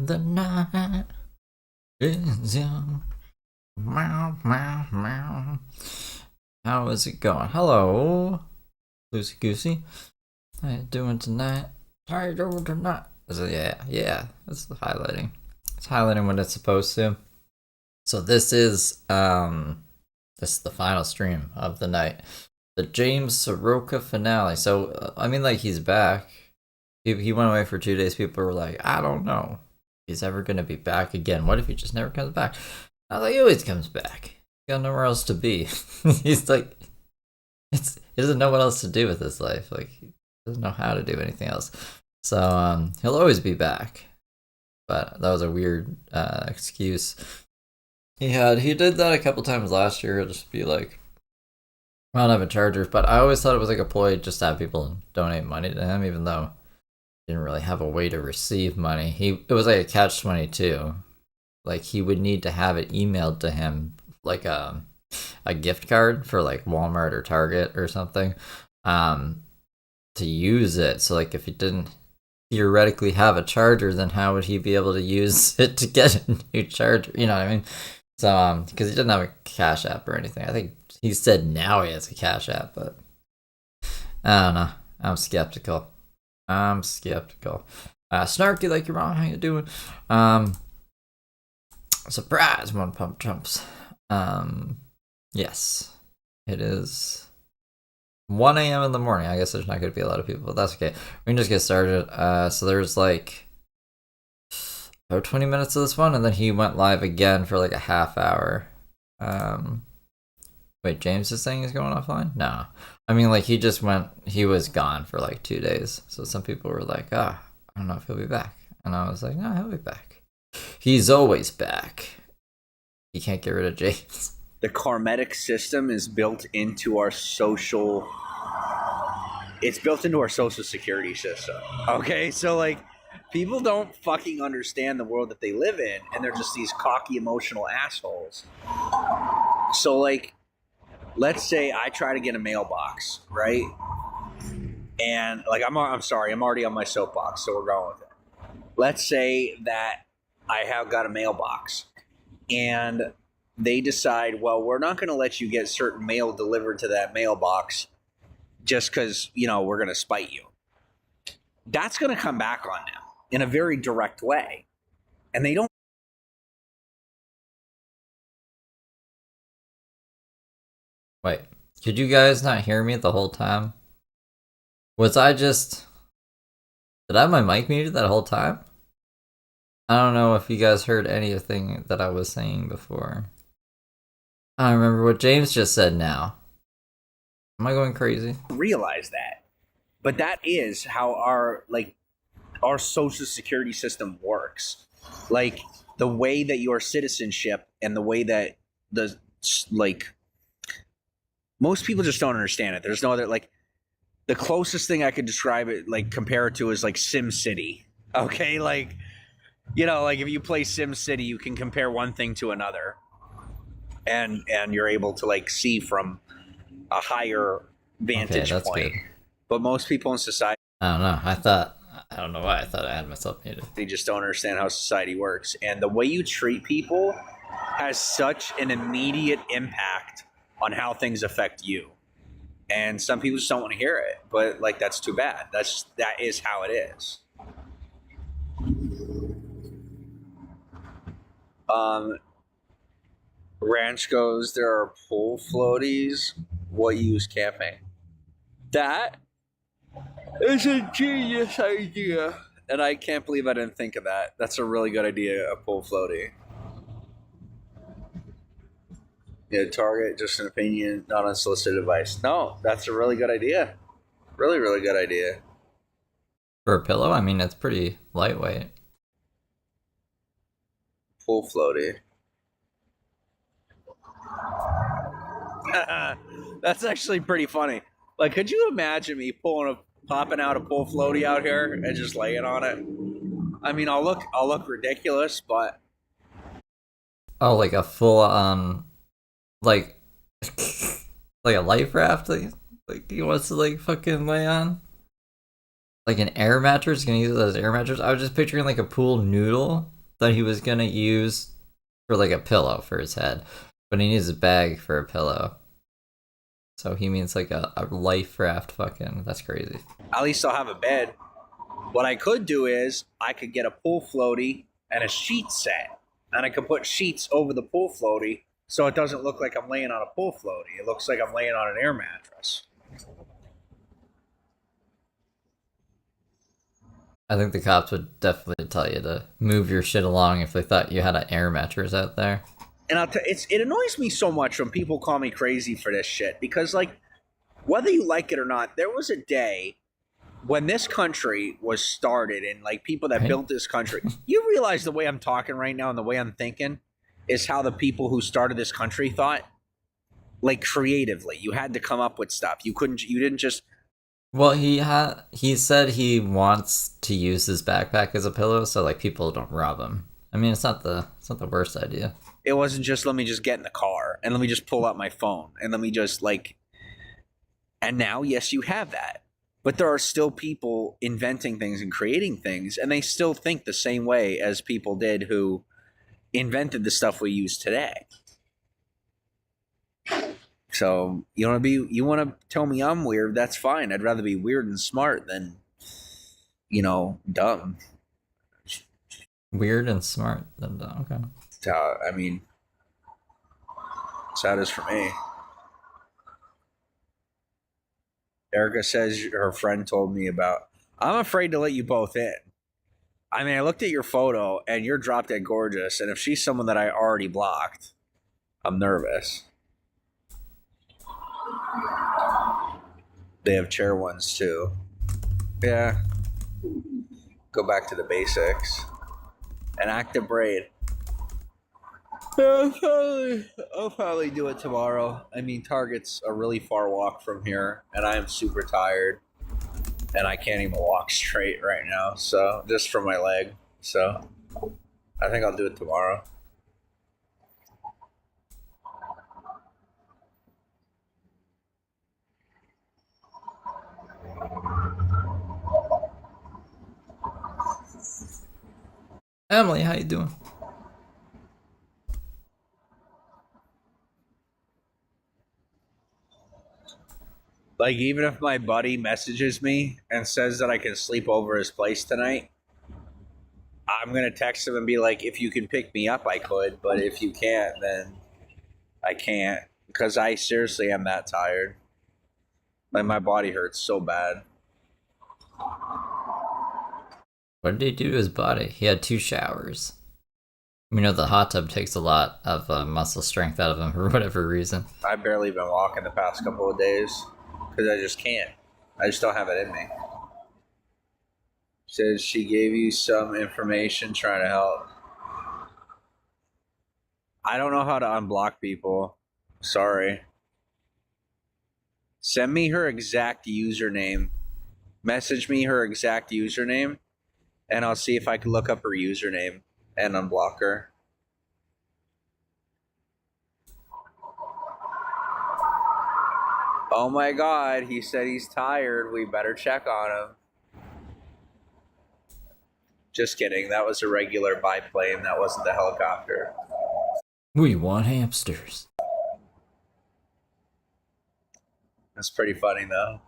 the night is young. Meow, meow, meow. How is it going? Hello, Lucy Goosey. How you doing tonight? How you doing tonight? Yeah. It's highlighting. It's highlighting what it's supposed to. So this is the final stream of the night. The James Saroka finale. So I mean, like, he's back. He went away for 2 days. People were like, I don't know if he's ever gonna be back again. What if he just never comes back? I was like, he always comes back. He's got nowhere else to be. He's like, he doesn't know what else to do with his life. Like, he doesn't know how to do anything else. So he'll always be back. But that was a weird excuse. He did that a couple times last year. He'll just be like, I don't have a charger. But I always thought it was like a ploy just to have people donate money to him, even though he didn't really have a way to receive money. It was like a catch-22. Like, he would need to have it emailed to him, like a gift card for like Walmart or Target or something, to use it. So like, if he didn't theoretically have a charger, then how would he be able to use it to get a new charger? You know what I mean? So because he didn't have a Cash App or anything. I think he said now he has a Cash App, but I don't know. I'm skeptical. Snarky like your mom, how you doing? Surprise, one pump trumps. Yes, it is 1 a.m. in the morning. I guess there's not going to be a lot of people, but that's okay. We can just get started. So there's like about 20 minutes of this one, and then he went live again for like a half hour. Wait, James is saying he's going offline? No. I mean, like, he was gone for like 2 days. So some people were like, I don't know if he'll be back. And I was like, no, he'll be back. He's always back. You can't get rid of James. The karmatic system is built into our social... It's built into our social security system. Okay? So, like, people don't fucking understand the world that they live in, and they're just these cocky, emotional assholes. So, like, let's say I try to get a mailbox, right? And, like, I'm sorry, I'm already on my soapbox, so we're going with it. Let's say that I have got a mailbox, and they decide, well, we're not going to let you get certain mail delivered to that mailbox just because, we're going to spite you. That's going to come back on them in a very direct way. And they don't. Wait, could you guys not hear me the whole time? Did I have my mic muted that whole time? I don't know if you guys heard anything that I was saying before. I don't remember what James just said now. Am I going crazy? Realize that. But that is how our social security system works. Like, the way that your citizenship and the way that most people just don't understand it. There's no other, the closest thing I could describe it, compare it to is like Sim City. Okay? If you play Sim City, you can compare one thing to another. And you're able to see from a higher vantage point. Good. But most people in society, I don't know. I don't know why I thought I had myself muted. They just don't understand how society works. And the way you treat people has such an immediate impact on how things affect you. And some people just don't want to hear it. But that's too bad. That is how it is. Ranch goes, there are pool floaties. What use camping? That is a genius idea. And I can't believe I didn't think of that. That's a really good idea, a pool floaty. Yeah, Target, just an opinion, not unsolicited advice. No, that's a really good idea. Really, really good idea. For a pillow? I mean, it's pretty lightweight. Pool floaty. That's actually pretty funny. Could you imagine me popping out a pool floaty out here and just laying on it? I mean, I'll look ridiculous, but like a full like a life raft thing. He wants to fucking lay on like an air mattress. Gonna use it as air mattress. I was just picturing a pool noodle that he was gonna use for like a pillow for his head, but he needs a bag for a pillow. So he means like a life raft. Fucking, that's crazy. At least I'll have a bed. What I could do is I could get a pool floaty and a sheet set, and I could put sheets over the pool floaty so it doesn't look like I'm laying on a pool floaty. It looks like I'm laying on an air mattress. I think the cops would definitely tell you to move your shit along if they thought you had an air mattress out there. And it annoys me so much when people call me crazy for this shit because, like, whether you like it or not, there was a day when this country was started and like people that Right? built this country. You realize the way I'm talking right now and the way I'm thinking is how the people who started this country thought. Like creatively, you had to come up with stuff. You didn't just. Well, he said he wants to use his backpack as a pillow so like people don't rob him. I mean, it's not the worst idea. It wasn't just let me just get in the car and let me just pull out my phone and let me just like. And now, yes, you have that, but there are still people inventing things and creating things, and they still think the same way as people did who invented the stuff we use today. So you want to tell me I'm weird? That's fine. I'd rather be weird and smart than, dumb. Weird and smart. Okay. I mean, that's how it is for me. Erica says her friend told me about. I'm afraid to let you both in. I mean, I looked at your photo and you're drop dead gorgeous. And if she's someone that I already blocked, I'm nervous. They have chair ones too. Yeah. Go back to the basics. An active braid. Yeah, I'll probably do it tomorrow. I mean, Target's a really far walk from here, and I am super tired, and I can't even walk straight right now. So just from my leg. So I think I'll do it tomorrow. Emily, how you doing? Like, even if my buddy messages me and says that I can sleep over his place tonight, I'm going to text him and be like, if you can pick me up, I could. But if you can't, then I can't. Because I seriously am that tired. Like, my body hurts so bad. What did he do to his body? He had 2 showers. The hot tub takes a lot of muscle strength out of him for whatever reason. I've barely been walking the past couple of days because I just can't. I just don't have it in me. Says she gave you some information trying to help. I don't know how to unblock people. Sorry. Send me her exact username. Message me her exact username, and I'll see if I can look up her username and unblock her. Oh my god, he said he's tired. We better check on him. Just kidding. That was a regular biplane. That wasn't the helicopter. We want hamsters. That's pretty funny, though.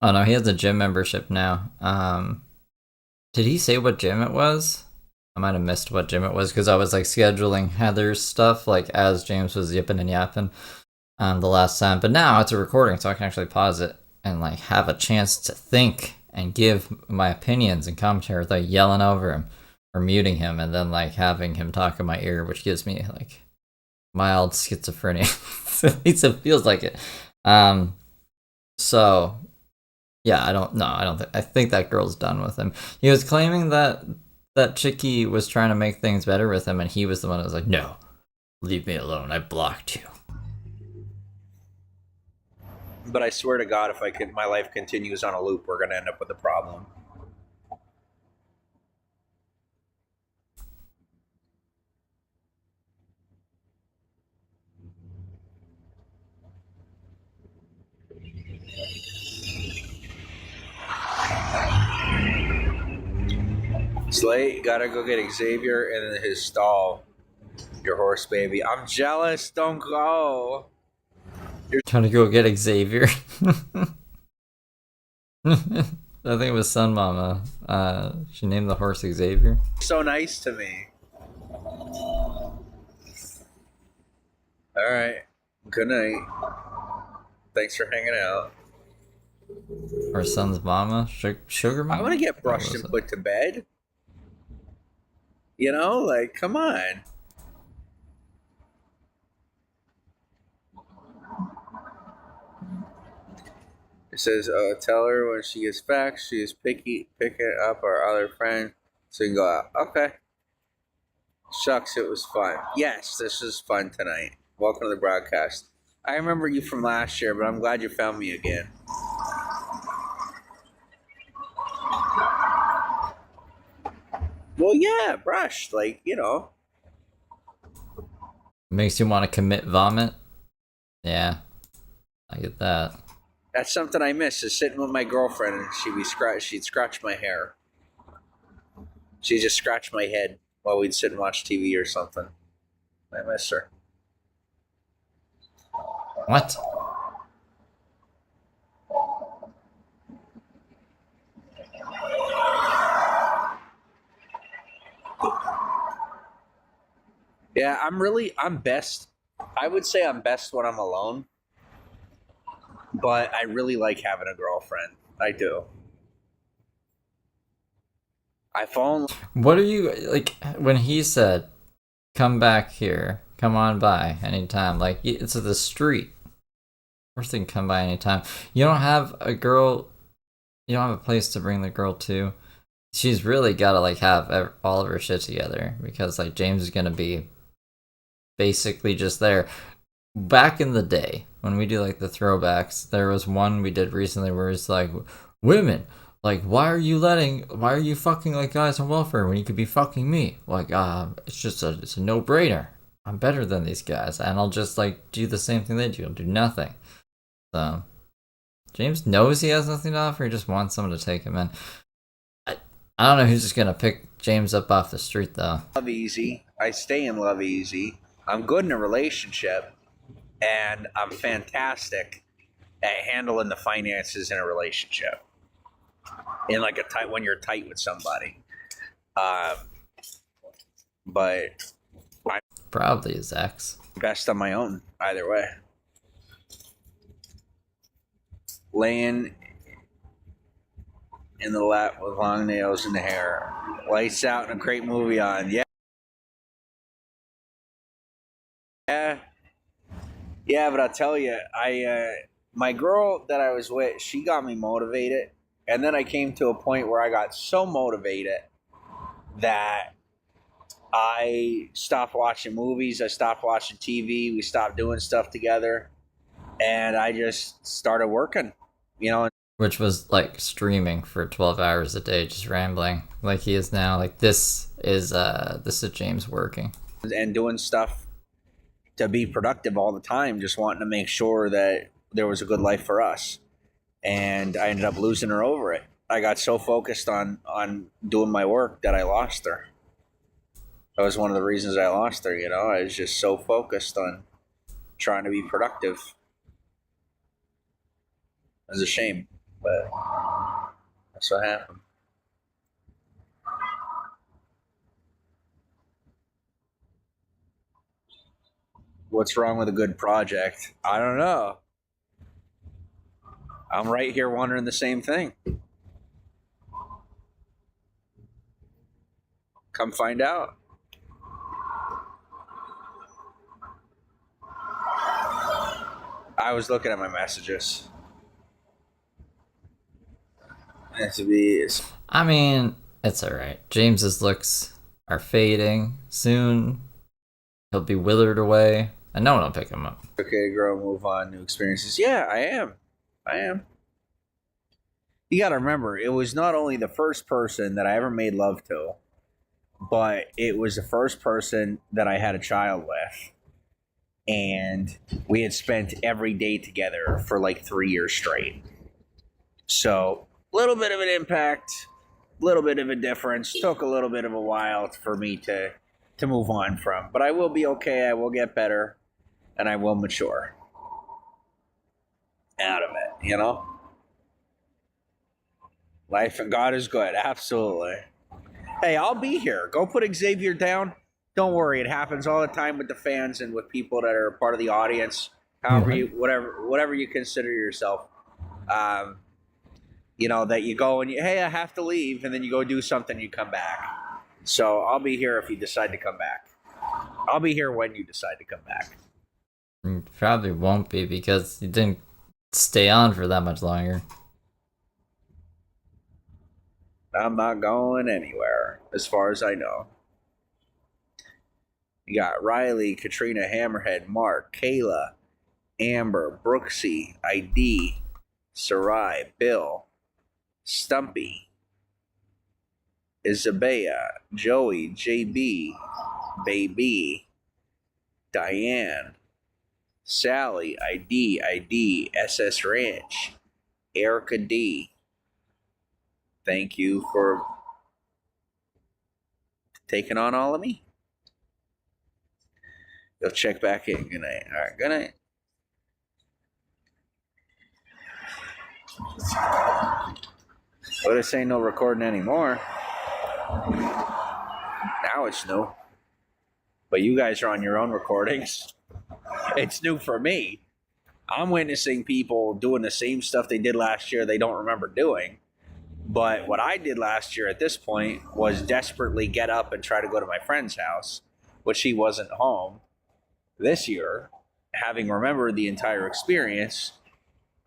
Oh no, he has a gym membership now. Did he say what gym it was? I might have missed what gym it was because I was like scheduling Heather's stuff like as James was yipping and yapping the last time. But now it's a recording, so I can actually pause it and like have a chance to think and give my opinions and commentary without yelling over him or muting him and then like having him talk in my ear, which gives me like mild schizophrenia. At least it feels like it. So yeah, I think that girl's done with him. He was claiming that chickie was trying to make things better with him, and he was the one that was like, no, leave me alone, I blocked you. But I swear to God, if my life continues on a loop, we're gonna end up with a problem. It's late. Gotta go get Xavier in his stall. Your horse, baby. I'm jealous. Don't go. Trying to go get Xavier. I think it was Sun Mama. She named the horse Xavier. So nice to me. All right. Good night. Thanks for hanging out. Her son's mama, Sugar Mama. I want to get brushed and put to bed. You know, like, come on. It says, tell her when she gets back, she is picking up our other friend so you can go out. Okay. Shucks, it was fun. Yes, this is fun tonight. Welcome to the broadcast. I remember you from last year, but I'm glad you found me again. Well, yeah, brushed. Like, you know. Makes you want to commit vomit. Yeah, I get that. That's something I miss, is sitting with my girlfriend and she'd scratch my hair. She'd just scratch my head while we'd sit and watch TV or something. I miss her. What? Yeah, I'm best. I would say I'm best when I'm alone. But I really like having a girlfriend. I do. I fall in. What are you like when he said, "Come back here, come on by anytime"? Like it's the street. First thing, come by anytime. You don't have a girl. You don't have a place to bring the girl to. She's really got to like have all of her shit together because like James is gonna be basically just there. Back in the day when we do like the throwbacks, there was one we did recently where it's like, women, like why are you fucking like guys on welfare when you could be fucking me? Like it's a no-brainer. I'm better than these guys and I'll just like do the same thing they do. I'll do nothing. So James knows he has nothing to offer, he just wants someone to take him in. I don't know who's just gonna pick James up off the street though. Love easy. I stay in love easy. I'm good in a relationship. And I'm fantastic at handling the finances in a relationship. In like when you're tight with somebody. But I'm Probably his ex. best on my own, either way. Laying in the lap with long nails in the hair. Lights out and a great movie on. Yeah. Yeah, but I'll tell you, my girl that I was with, she got me motivated, and then I came to a point where I got so motivated that I stopped watching movies, I stopped watching TV, we stopped doing stuff together, and I just started working, you know. Which was like streaming for 12 hours a day, just rambling like he is now. Like this is James working And doing stuff to be productive all the time, just wanting to make sure that there was a good life for us. And I ended up losing her over it. I got so focused on doing my work that I lost her. That was one of the reasons I lost her, you know. I was just so focused on trying to be productive. It was a shame, but that's what happened. What's wrong with a good project? I don't know. I'm right here wondering the same thing. Come find out. I was looking at my messages. I mean, it's alright. James's looks are fading. Soon he'll be withered away, and no one will pick him up. Okay, girl, move on. New experiences. Yeah, I am. You gotta remember, it was not only the first person that I ever made love to, but it was the first person that I had a child with. And we had spent every day together for like 3 years straight. So, a little bit of an impact, little bit of a difference. Took a little bit of a while for me to move on from. But I will be okay. I will get better, and I will mature out of it. You know, life and God is good. Absolutely. Hey, I'll be here. Go put Xavier down. Don't worry, it happens all the time with the fans and with people that are part of the audience. However you, whatever you consider yourself. You know, that you go and you, hey, I have to leave, and then you go do something, you come back. So I'll be here if you decide to come back. I'll be here when you decide to come back. Probably won't be because you didn't stay on for that much longer. I'm not going anywhere, as far as I know. You got Riley, Katrina, Hammerhead, Mark, Kayla, Amber, Brooksy, ID, Sarai, Bill, Stumpy, Isabella, Joey, JB, Baby, Diane, Sally, ID, SS Ranch, Erica D. Thank you for taking on all of me. You'll check back in. Good night. All right, good night. But this ain't no recording anymore. Now it's new. But you guys are on your own recordings. It's new for me. I'm witnessing people doing the same stuff they did last year they don't remember doing. But what I did last year at this point was desperately get up and try to go to my friend's house, which he wasn't home. This year, having remembered the entire experience,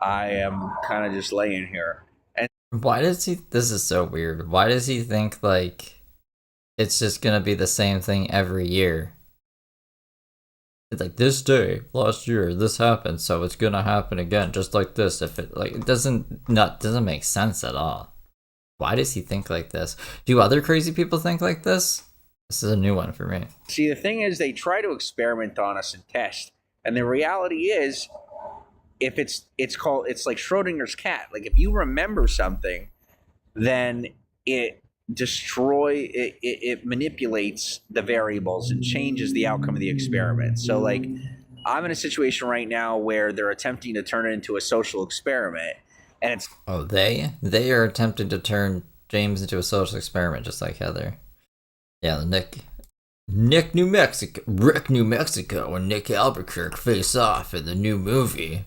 I am kind of just laying here. And why does he? This is so weird. Why does he think like it's just gonna be the same thing every year? It's like this day last year this happened, so it's gonna happen again, just like this. If it doesn't make sense at all. Why does he think like this? Do other crazy people think like this? This is a new one for me. See, the thing is, they try to experiment on us and test, and the reality is, if it's like Schrodinger's cat. Like if you remember something, then it manipulates the variables and changes the outcome of the experiment. So like, I'm in a situation right now where they're attempting to turn it into a social experiment, and it's they are attempting to turn James into a social experiment, just like Heather. Yeah, Nick, New Mexico, Rick, New Mexico, and Nick Albuquerque face off in the new movie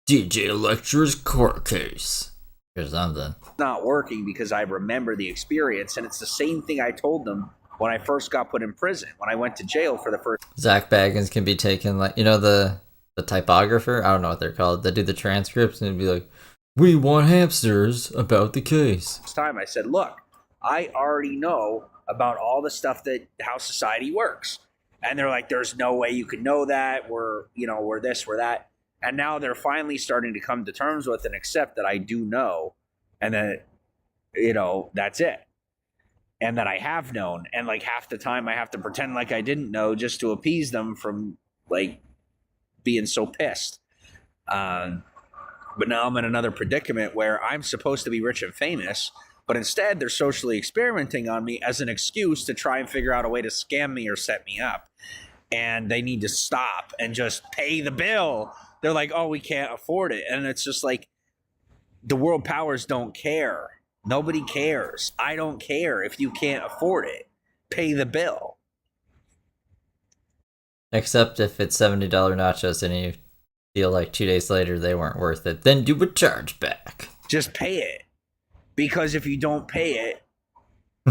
DJ Lecture's Court Case or something. Not working because I remember the experience, and it's the same thing I told them when I first got put in prison, when I went to jail for the first. Zach Baggins can be taken, like, you know, the typographer, I don't know what they're called, that do the transcripts, and it'd be like, we want hamsters about the case. This time I said, look, I already know about all the stuff that how society works. And they're like, there's no way you could know that. We're this, we're that. And now they're finally starting to come to terms with and accept that I do know, and that, that's it. And that I have known. And like half the time I have to pretend like I didn't know just to appease them from like being so pissed. But now I'm in another predicament where I'm supposed to be rich and famous, but instead they're socially experimenting on me as an excuse to try and figure out a way to scam me or set me up. And they need to stop and just pay the bill. They're like, oh, we can't afford it. And it's just like, the world powers don't care. Nobody cares. I don't care if you can't afford it. Pay the bill. Except if it's $70 nachos and you feel like 2 days later they weren't worth it, then do a chargeback. Just pay it. Because if you don't pay it,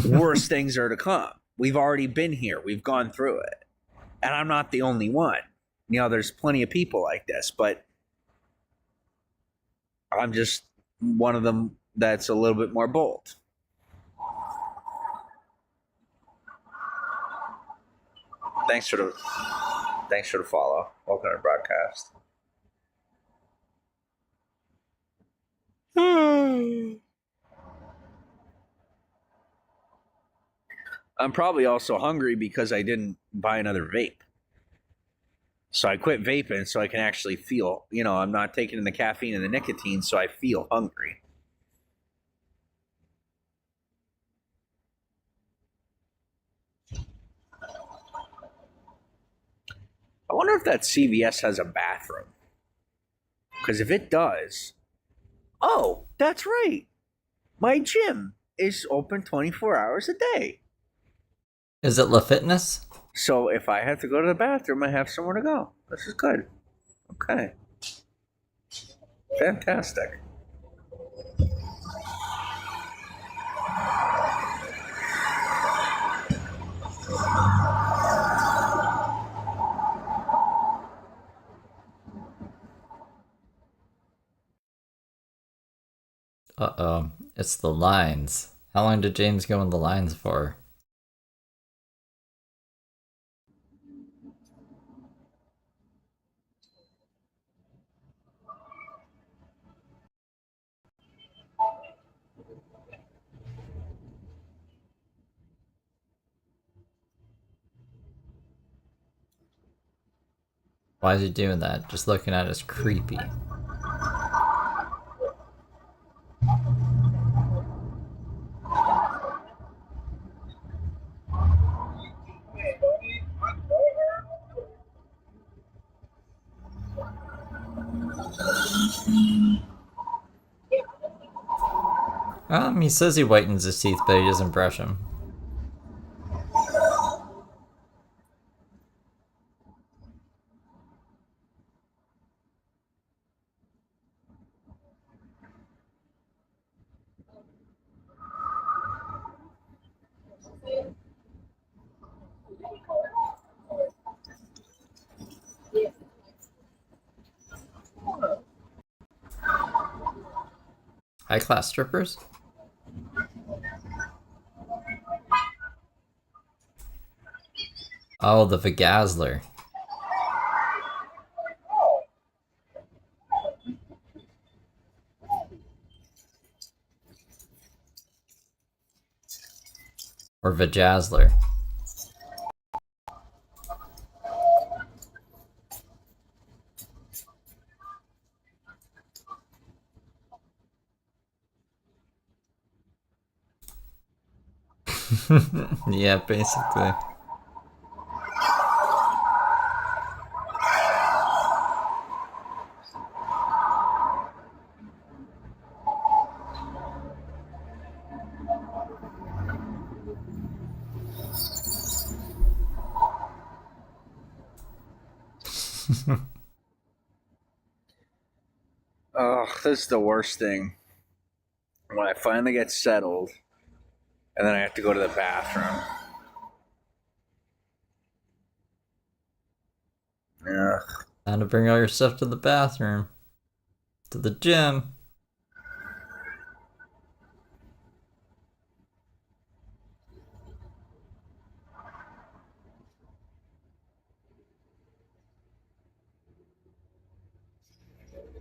worse things are to come. We've already been here. We've gone through it. And I'm not the only one. There's plenty of people like this, but I'm just one of them that's a little bit more bold. Thanks for the follow. Welcome to the broadcast. I'm probably also hungry because I didn't buy another vape. So I quit vaping so I can actually feel, I'm not taking in the caffeine and the nicotine, so I feel hungry. wonder if that CVS has a bathroom. Because if it does, oh, that's right. My gym is open 24 hours a day. Is it La Fitness? So if I have to go to the bathroom, I have somewhere to go. This is good. Okay. Fantastic. Uh-oh. It's the lines. How long did James go in the lines for? Why is he doing that? Just looking at it is creepy. He says he whitens his teeth, but he doesn't brush them. High-class strippers? Oh, the Vagazzler. Or Vajazzler. Yeah, basically. Oh, this is the worst thing. When I finally get settled, and then I have to go to the bathroom. Ugh. Time to bring all your stuff to the bathroom. To the gym.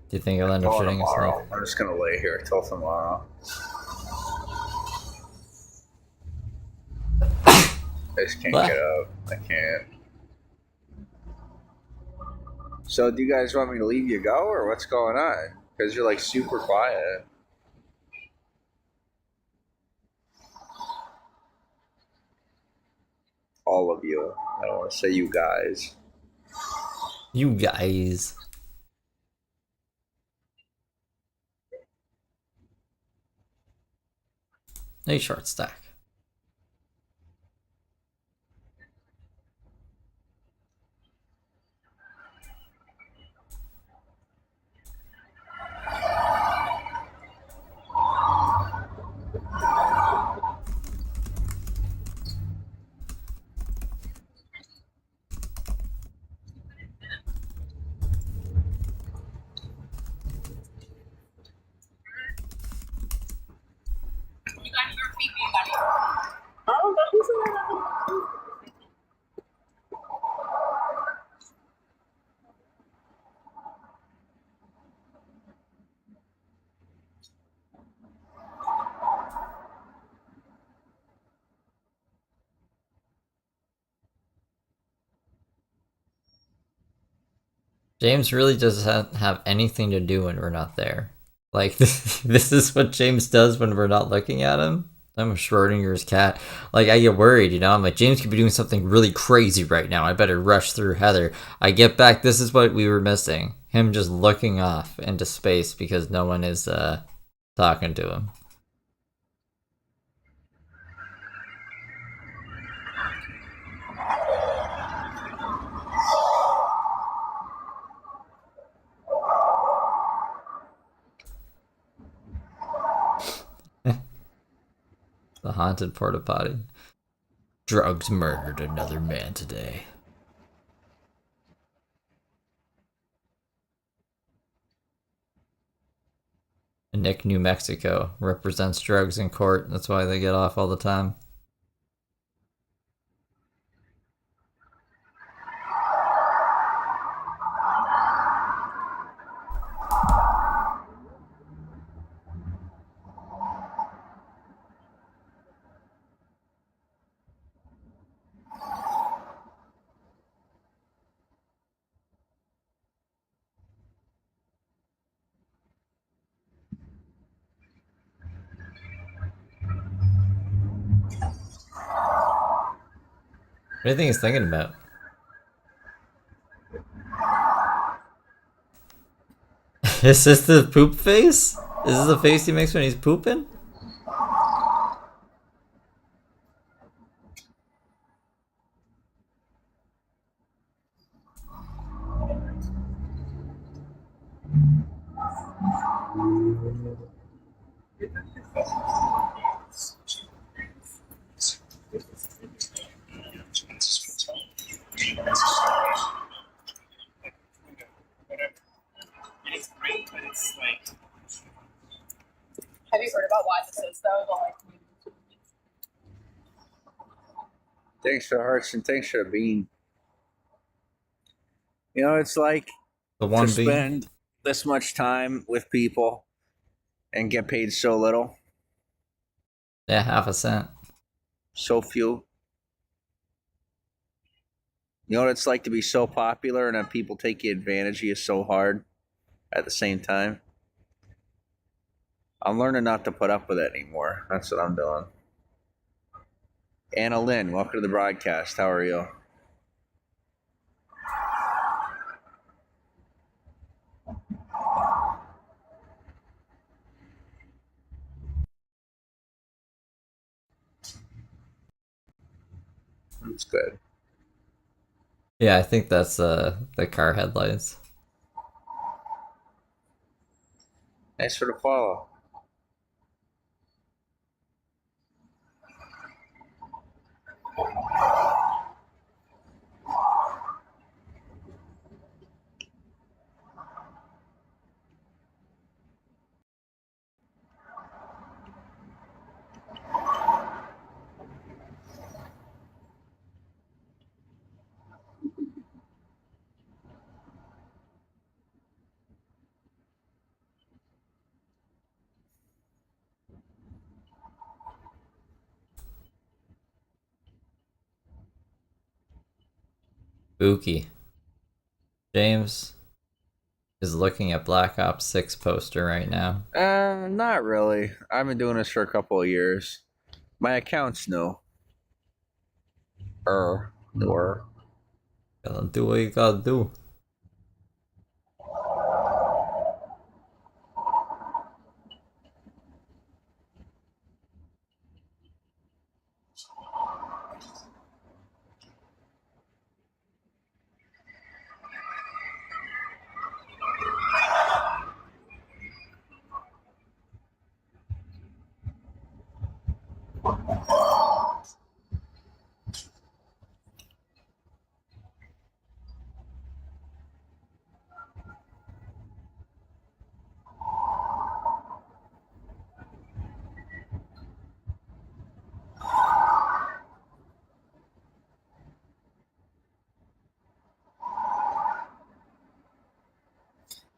Do you think he'll end up Till shitting tomorrow. himself? I'm just gonna lay here till tomorrow. I just can't What? get up. I can't. So, do you guys want me to leave you go, or what's going on? Because you're like super quiet. All of you. I don't want to say you guys. You guys. A short stack. James really doesn't have anything to do when we're not there. Like, this is what James does when we're not looking at him. I'm Schrodinger's cat. Like, I get worried, you know? I'm like, James could be doing something really crazy right now. I better rush through Heather. I get back. This is what we were missing. Him just looking off into space because no one is talking to him. The haunted porta potty. Drugs murdered another man today. Nick, New Mexico represents drugs in court. That's why they get off all the time. What do you think he's thinking about? Is this the poop face? Is this the face he makes when he's pooping? Have you heard about why this is though? Thanks for the hearts and thanks for the bean. You know, it's like The one to being. spend this much time with people and get paid so little, Yeah, half a cent. so few. You know what it's like to be so popular and have people take advantage of you so hard at the same time? I'm learning not to put up with it anymore. That's what I'm doing. Anna Lynn, welcome to the broadcast. How are you? That's good. Yeah, I think that's the car headlights. Thanks for the follow. Spooky. James is looking at Black Ops 6 poster right now. Not really. I've been doing this for a couple of years. My account's new. Newer. Gotta do what you gotta do.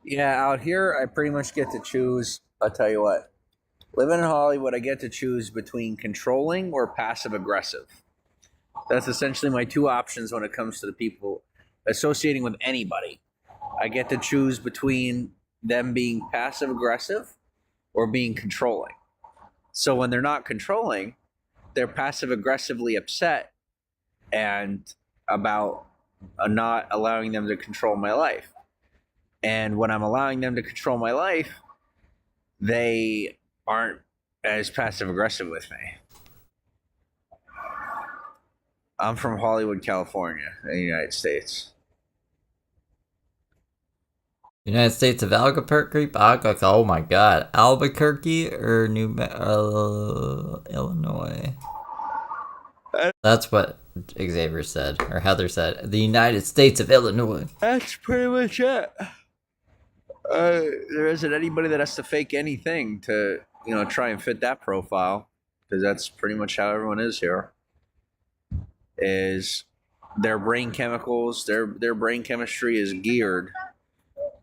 Yeah, out here, I pretty much get to choose. I'll tell you what. Living in Hollywood, I get to choose between controlling or passive aggressive. That's essentially my two options when it comes to the people associating with anybody. I get to choose between them being passive aggressive or being controlling. So when they're not controlling, they're passive aggressively upset and about not allowing them to control my life. And when I'm allowing them to control my life, they aren't as passive aggressive with me. I'm from Hollywood, California, in the United States. United States of Albuquerque? Oh my god. Albuquerque or Illinois? That's what Xavier said, or Heather said. The United States of Illinois. That's pretty much it. There isn't anybody that has to fake anything to, try and fit that profile, because that's pretty much how everyone is here. Is their brain chemicals, their brain chemistry is geared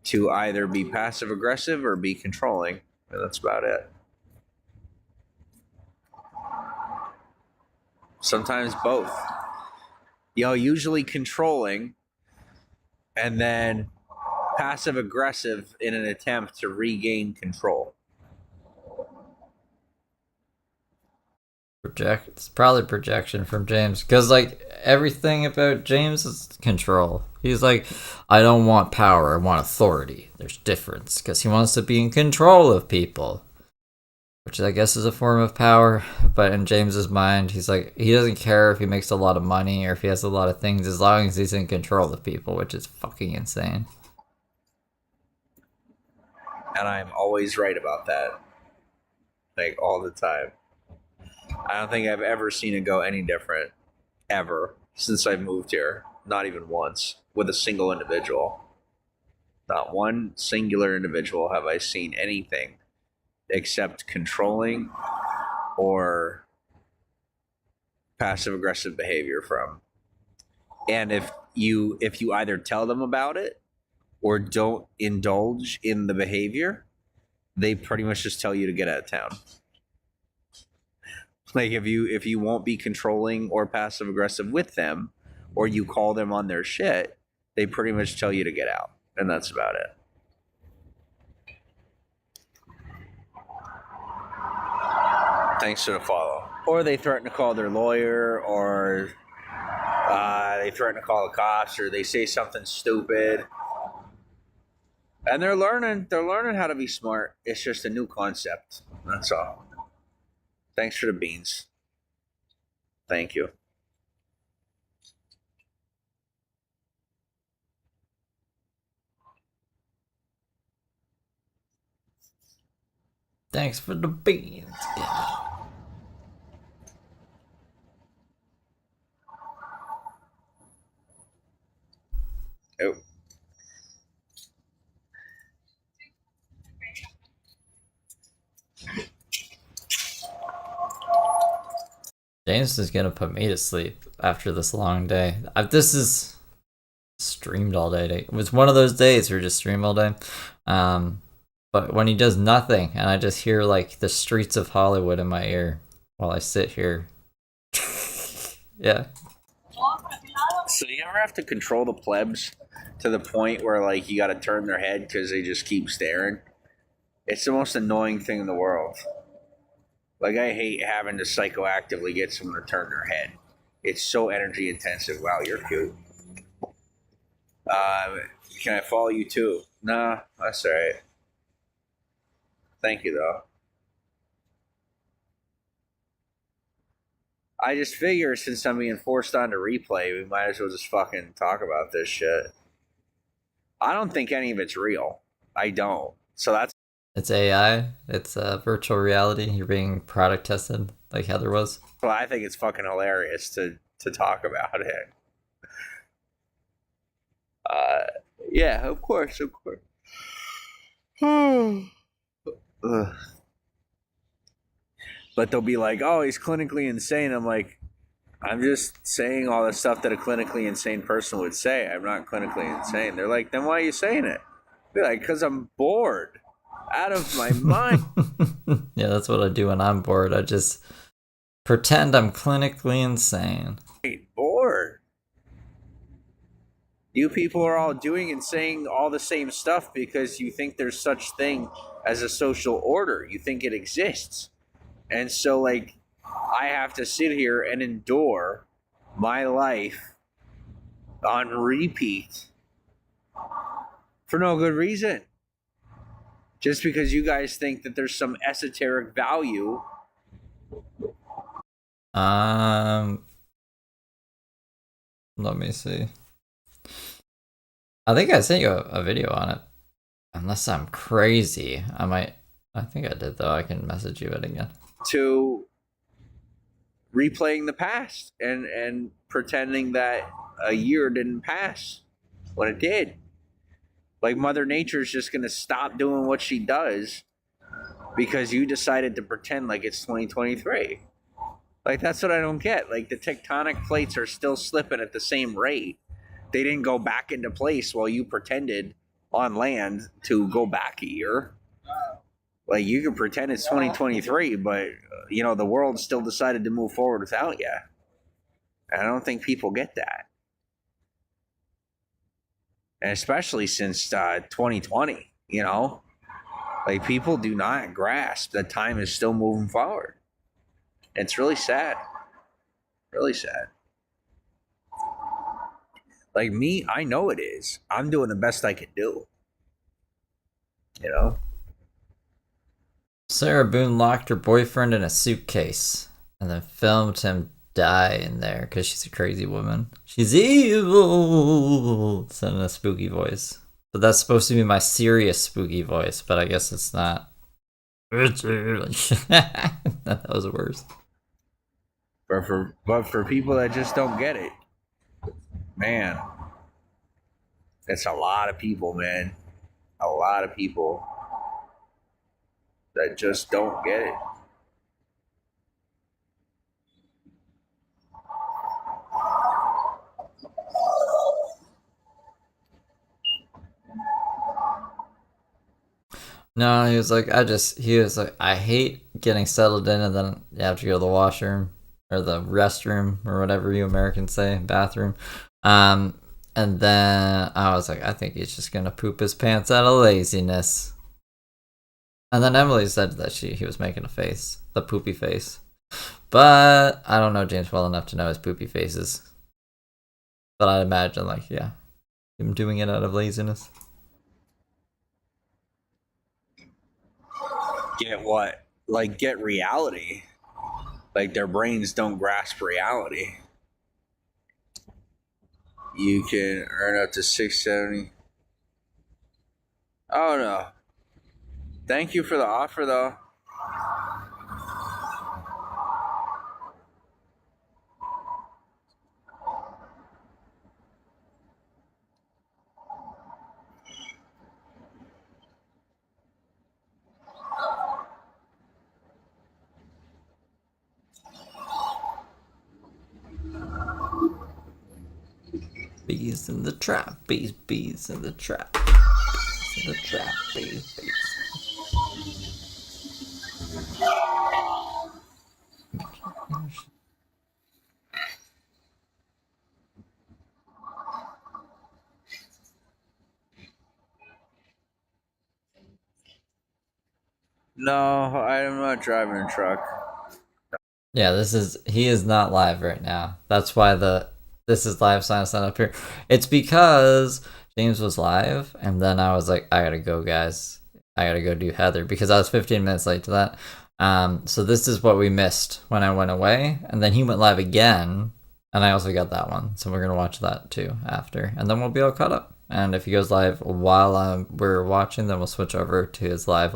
to either be passive aggressive or be controlling, and that's about it. Sometimes both. Usually controlling and then passive aggressive in an attempt to regain control. It's probably projection from James, because like everything about James is control. He's like, I don't want power, I want authority. There's difference, because he wants to be in control of people, which I guess is a form of power. But in James's mind, he's like, he doesn't care if he makes a lot of money or if he has a lot of things, as long as he's in control of people, which is fucking insane. And I'm always right about that, like all the time. I don't think I've ever seen it go any different, ever, since I've moved here. Not even once, with a single individual. Not one singular individual have I seen anything except controlling or passive aggressive behavior from. And if you either tell them about it or don't indulge in the behavior, they pretty much just tell you to get out of town. Like if you won't be controlling or passive aggressive with them, or you call them on their shit, they pretty much tell you to get out, and that's about it. Thanks for the follow. Or they threaten to call their lawyer, or they threaten to call the cops, or they say something stupid. And they're learning how to be smart. It's just a new concept. That's all. Thanks for the beans. Thank you. Thanks for the beans. Yeah. Oh. James is gonna put me to sleep after this long day. This is streamed all day. It was one of those days where just stream all day. But when he does nothing, and I just hear like the streets of Hollywood in my ear while I sit here. Yeah. So do you ever have to control the plebs to the point where like you got to turn their head because they just keep staring? It's the most annoying thing in the world. Like, I hate having to psychoactively get someone to turn their head. It's so energy intensive. Wow, you're cute. Can I follow you too? Nah, that's all right. Thank you, though. I just figure since I'm being forced onto replay, we might as well just fucking talk about this shit. I don't think any of it's real. I don't. So that's... It's AI. It's virtual reality. You're being product tested like Heather was. Well, I think it's fucking hilarious to talk about it. Yeah, of course. But they'll be like, oh, he's clinically insane. I'm like, I'm just saying all the stuff that a clinically insane person would say. I'm not clinically insane. They're like, then why are you saying it? Be like, because I'm bored out of my mind. Yeah, that's what I do when I'm bored. I just pretend I'm clinically insane. Bored. You people are all doing and saying all the same stuff because you think there's such thing as a social order. You think it exists. And so, like, I have to sit here and endure my life on repeat for no good reason. Just because you guys think that there's some esoteric value. Let me see. I think I sent you a video on it. Unless I'm crazy, I think I did though. I can message you it again. To replaying the past and pretending that a year didn't pass when it did. Like, Mother Nature's just going to stop doing what she does because you decided to pretend like it's 2023. Like, that's what I don't get. Like, the tectonic plates are still slipping at the same rate. They didn't go back into place while you pretended on land to go back a year. Like, you can pretend it's 2023, but, you know, the world still decided to move forward without you. And I don't think people get that. And especially since 2020, you know? Like, people do not grasp that time is still moving forward. It's really sad. Really sad. Like, me, I know it is. I'm doing the best I can do. You know? Sarah Boone locked her boyfriend in a suitcase and then filmed him die in there because she's a crazy woman. She's evil! It's in a spooky voice. But that's supposed to be my serious spooky voice, but I guess it's not. That was worse. But for people that just don't get it, man, it's a lot of people, man. A lot of people that just don't get it. No, he was like, I hate getting settled in and then you have to go to the washroom or the restroom or whatever you Americans say, bathroom. And then I was like, I think he's just gonna poop his pants out of laziness. And then Emily said that he was making a face, the poopy face. But I don't know James well enough to know his poopy faces. But I'd imagine, like, yeah, him doing it out of laziness. Get what? Like, get reality. Like, their brains don't grasp reality. You can earn up to $670. Oh no. Thank you for the offer though. Bees in the trap, bees in the trap. Bees in the trap, bees. No, I'm not driving a truck. Yeah, he is not live right now. That's why this is live sign is not up here. It's because James was live and then I was like, I gotta go, guys. I gotta go do Heather because I was 15 minutes late to that. So this is what we missed when I went away, and then he went live again, and I also got that one. So we're gonna watch that too after, and then we'll be all caught up. And if he goes live while we're watching, then we'll switch over to his live.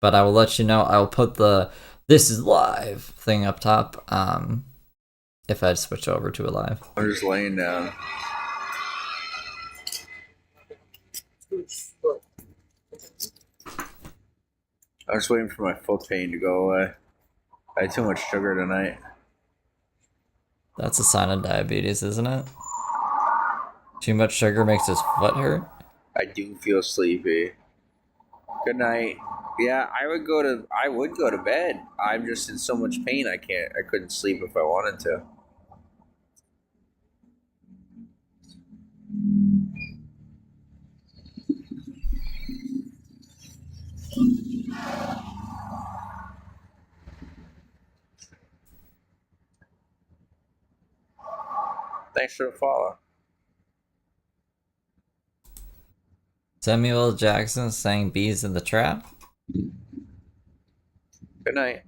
But I will let you know. I will put the "This is live" thing up top. If I switch over to a live. I'm just laying down. I was waiting for my foot pain to go away. I had too much sugar tonight. That's a sign of diabetes, isn't it? Too much sugar makes his foot hurt? I do feel sleepy. Good night. Yeah, I would go to bed. I'm just in so much pain I couldn't sleep if I wanted to. Thanks for the follow. Samuel Jackson sang Bees in the Trap. Good night.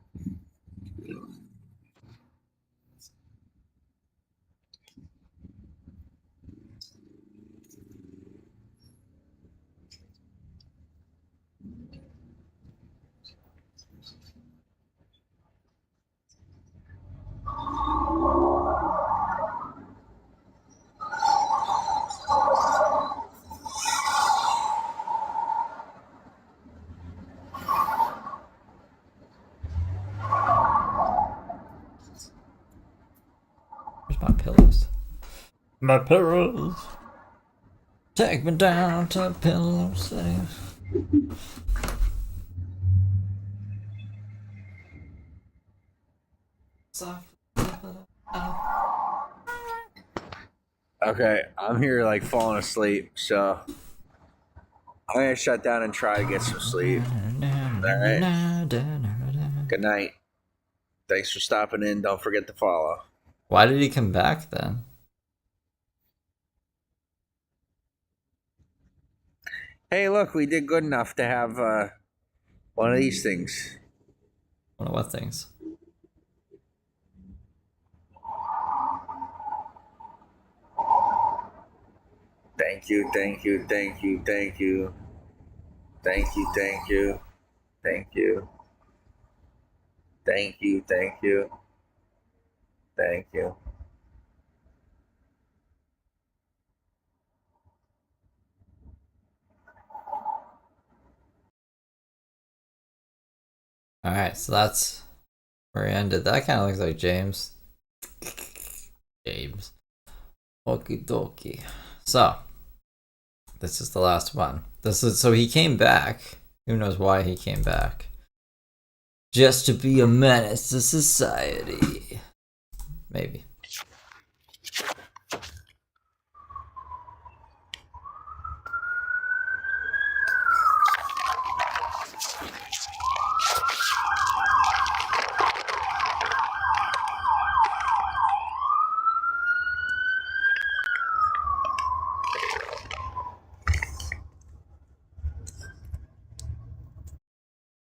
Where's my pillows? My pillows. Take me down to Pillow City. Okay, I'm here like falling asleep, so I'm gonna shut down and try to get some sleep. Alright. Good night. Thanks for stopping in. Don't forget to follow. Why did he come back then? Hey, look, we did good enough to have one of these things. One of what things? Thank you, thank you, thank you, thank you. Thank you, thank you. Thank you. Thank you, thank you. Thank you. Alright, so that's where he ended. That kind of looks like James. James. Okie dokie. So, this is the last one. So he came back. Who knows why he came back? Just to be a menace to society. Maybe.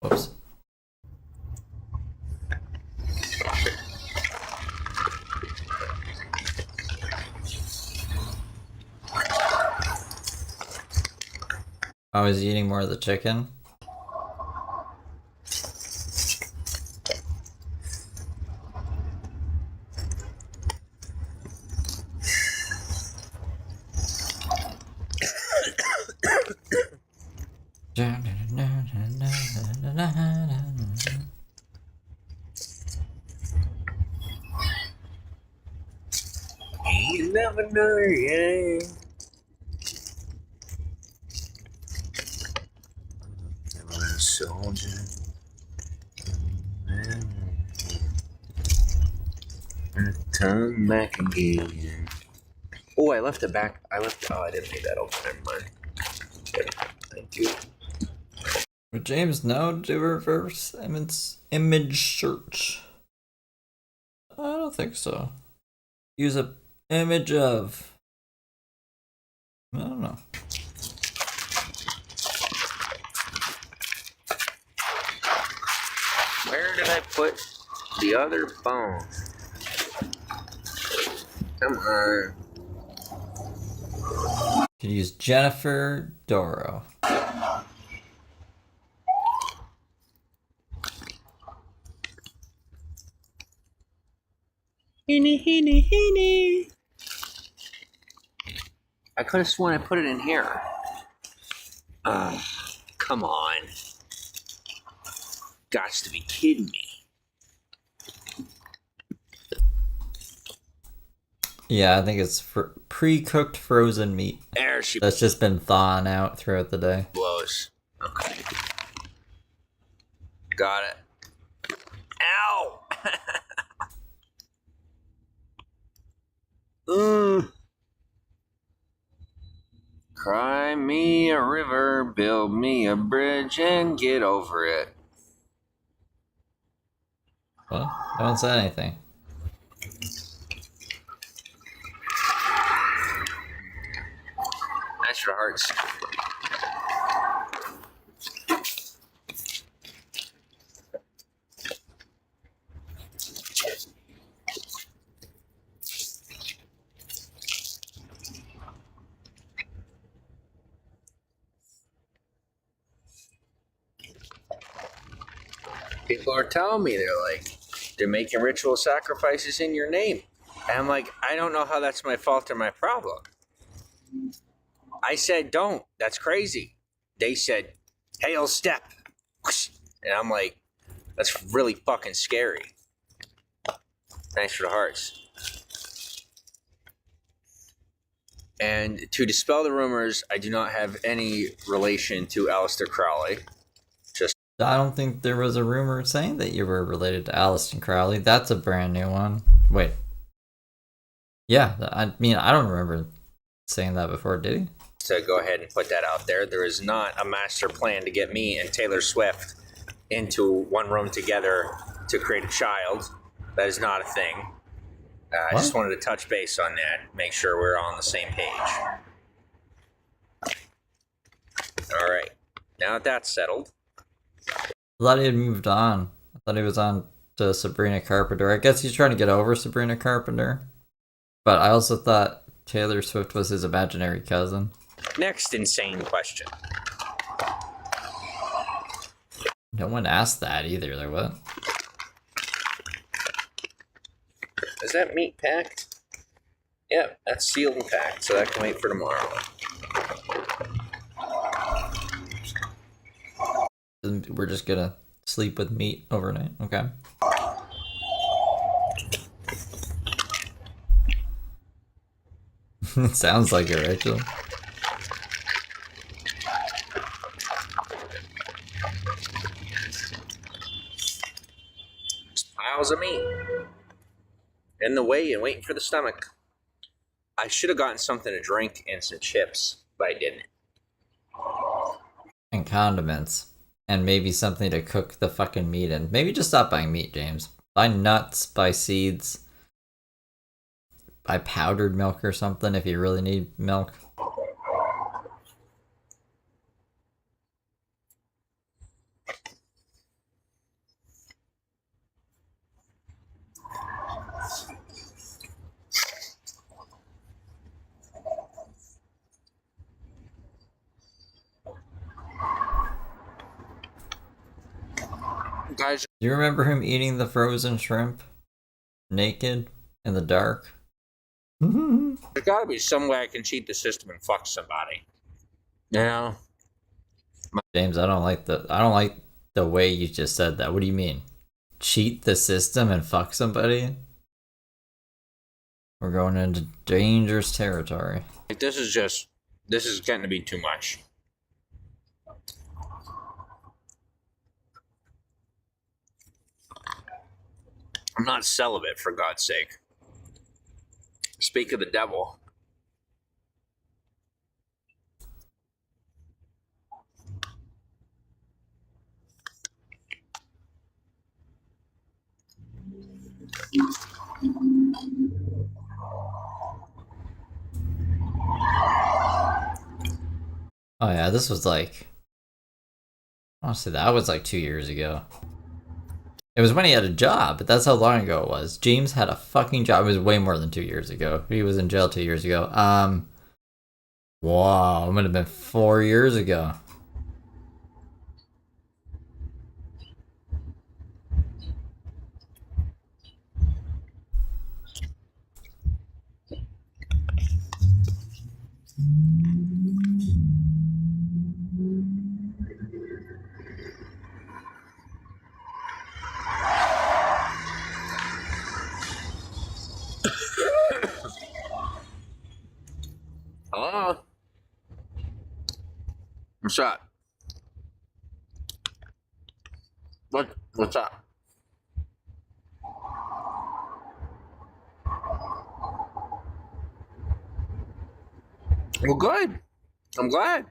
Whoops. I was eating more of the chicken. You never know, yeah. I'm a soldier. Turn back again. Oh, I left it back. Oh, I didn't leave that open. Never mind. Thank you. Would James know to reverse image search? I don't think so. Use a image of. I don't know. Where did I put the other phone? Come on. Could use Jennifer Doro. Henny. I could have sworn I put it in here. Come on. Gots to be kidding me. Yeah, I think it's pre-cooked frozen meat. There she That's just been thawing out throughout the day. blows. Okay. Got it. Ow! Cry me a river, build me a bridge, and get over it. What? No one said anything. Master of Hearts. People are telling me they're making ritual sacrifices in your name. And I'm like, I don't know how that's my fault or my problem. I said, don't. That's crazy. They said, hail step. And I'm like, that's really fucking scary. Thanks for the hearts. And to dispel the rumors, I do not have any relation to Aleister Crowley. I don't think there was a rumor saying that you were related to Aleister Crowley. That's a brand new one. Wait. Yeah, I mean, I don't remember saying that before, did he? To go ahead and put that out there, there is not a master plan to get me and Taylor Swift into one room together to create a child. That is not a thing. I just wanted to touch base on that, make sure we're all on the same page. All right. Now that that's settled. I thought he had moved on. I thought he was on to Sabrina Carpenter. I guess he's trying to get over Sabrina Carpenter. But I also thought Taylor Swift was his imaginary cousin. Next insane question. No one asked that either, though. What? Is that meat packed? Yep, that's sealed and packed, so that can wait for tomorrow. We're just gonna sleep with meat overnight. Okay. It sounds like it, Rachel. Just piles of meat in the way and waiting for the stomach. I should have gotten something to drink and some chips, but I didn't. And condiments. And maybe something to cook the fucking meat in. Maybe just stop buying meat, James. Buy nuts, buy seeds, buy powdered milk or something if you really need milk. Guys, Do you remember him eating the frozen shrimp? Naked? In the dark? there's gotta be some way I can cheat the system and fuck somebody. You know? James, I don't like the way you just said that. What do you mean? Cheat the system and fuck somebody? We're going into dangerous territory. Like, this is getting to be too much. I'm not celibate, for God's sake. Speak of the devil. Oh yeah, this was like... Honestly, that was like 2 years ago. It was when he had a job, but that's how long ago it was. James had a fucking job. It was way more than 2 years ago. He was in jail 2 years ago. Wow, it might have been 4 years ago. Hello? What's up? What's up? Well, good. I'm glad.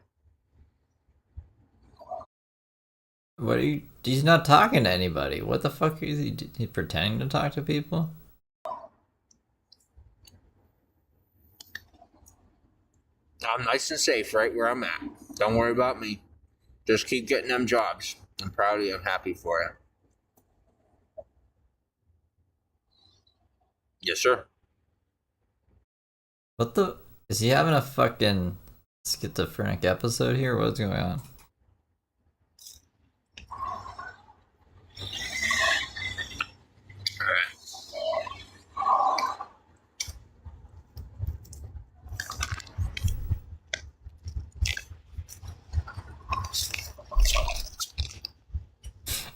What are you... He's not talking to anybody. What the fuck is he pretending to talk to people? I'm nice and safe right where I'm at. Don't worry about me. Just keep getting them jobs. I'm proud of you. I'm happy for it. Yes, sir. What the? Is he having a fucking schizophrenic episode here? What's going on?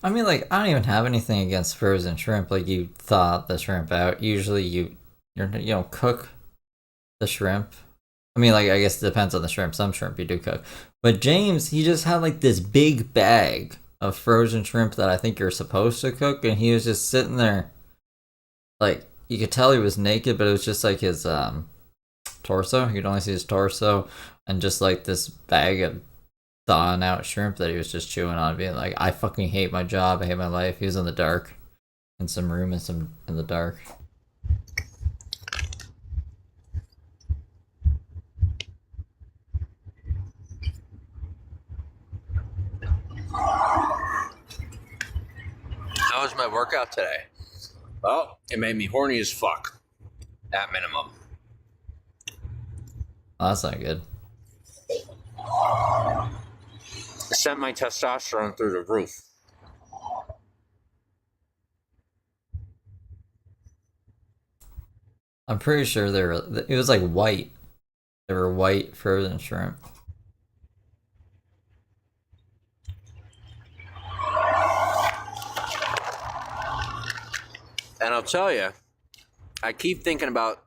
I mean, like, I don't even have anything against frozen shrimp. Like, you thaw the shrimp out. Usually, you don't cook the shrimp. I mean, like, I guess it depends on the shrimp. Some shrimp you do cook. But James, he just had like this big bag of frozen shrimp that I think you're supposed to cook, and he was just sitting there, like, you could tell he was naked, but it was just like his torso. You could only see his torso, and just like this bag of thawing out shrimp that he was just chewing on, being like, I fucking hate my job, I hate my life. He was in the dark, in some room in the dark. How was my workout today? Well, it made me horny as fuck. At minimum. Oh, that's not good. It sent my testosterone through the roof. I'm pretty sure it was like white. They were white frozen shrimp. And I'll tell you, I keep thinking about